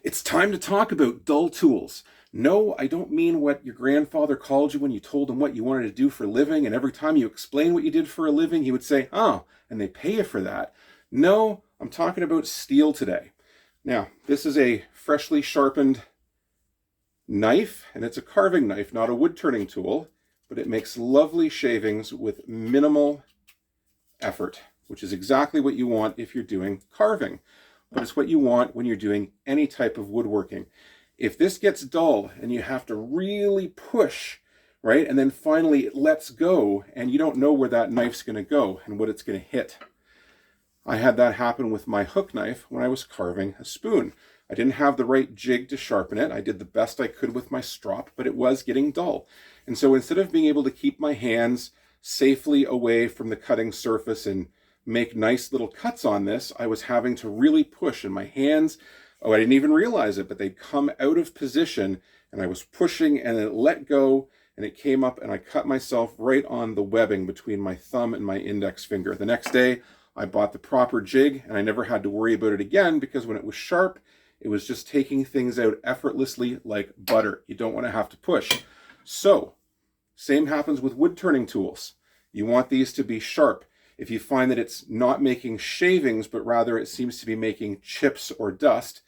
It's time to talk about dull tools. No, I don't mean what your grandfather called you when you told him what you wanted to do for a living, and every time you explain what you did for a living, he would say, oh, and they pay you for that. No, I'm talking about steel today. Now, this is a freshly sharpened knife, and it's a carving knife, not a wood turning tool, but it makes lovely shavings with minimal effort, which is exactly what you want if you're doing carving. But it's what you want when you're doing any type of woodworking. If this gets dull and you have to really push, right, and then finally it lets go and you don't know where that knife's going to go and what it's going to hit. I had that happen with my hook knife when I was carving a spoon. I didn't have the right jig to sharpen it. I did the best I could with my strop, but it was getting dull. And so instead of being able to keep my hands safely away from the cutting surface and make nice little cuts on this, I was having to really push, and my hands, I didn't even realize it, but they'd come out of position, and I was pushing and it let go and it came up and I cut myself right on the webbing between my thumb and my index finger. The next day I bought the proper jig and I never had to worry about it again, because when it was sharp, it was just taking things out effortlessly like butter. You don't want to have to push. So, same happens with wood turning tools. You want these to be sharp. If you find that it's not making shavings, but rather it seems to be making chips or dust,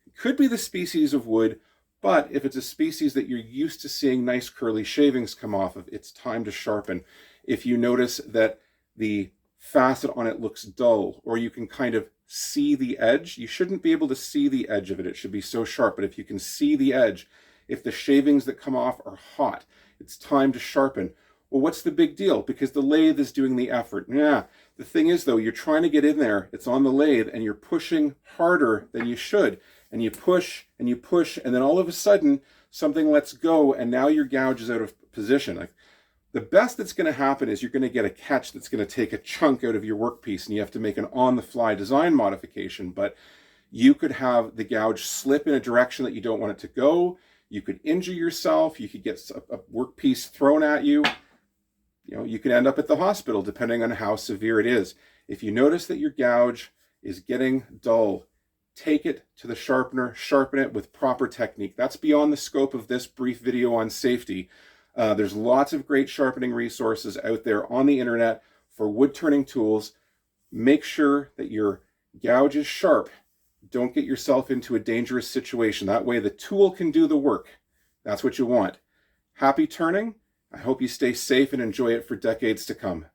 it could be the species of wood, but if it's a species that you're used to seeing nice curly shavings come off of, it's time to sharpen. If you notice that the facet on it looks dull, or you can kind of see the edge, you shouldn't be able to see the edge of it. It should be so sharp, but if you can see the edge, if the shavings that come off are hot, it's time to sharpen. Well, what's the big deal? Because the lathe is doing the effort. Yeah. The thing is, though, you're trying to get in there. It's on the lathe, and you're pushing harder than you should. And you push, and you push, and then all of a sudden, something lets go, and now your gouge is out of position. Like, the best that's going to happen is you're going to get a catch that's going to take a chunk out of your workpiece, and you have to make an on-the-fly design modification. But you could have the gouge slip in a direction that you don't want it to go. You could injure yourself. You could get a workpiece thrown at you. You could end up at the hospital depending on how severe it is. If you notice that your gouge is getting dull, take it to the sharpener, sharpen it with proper technique. That's beyond the scope of this brief video on safety. There's lots of great sharpening resources out there on the internet for wood turning tools. Make sure that your gouge is sharp. Don't get yourself into a dangerous situation. That way the tool can do the work. That's what you want. Happy turning. I hope you stay safe and enjoy it for decades to come.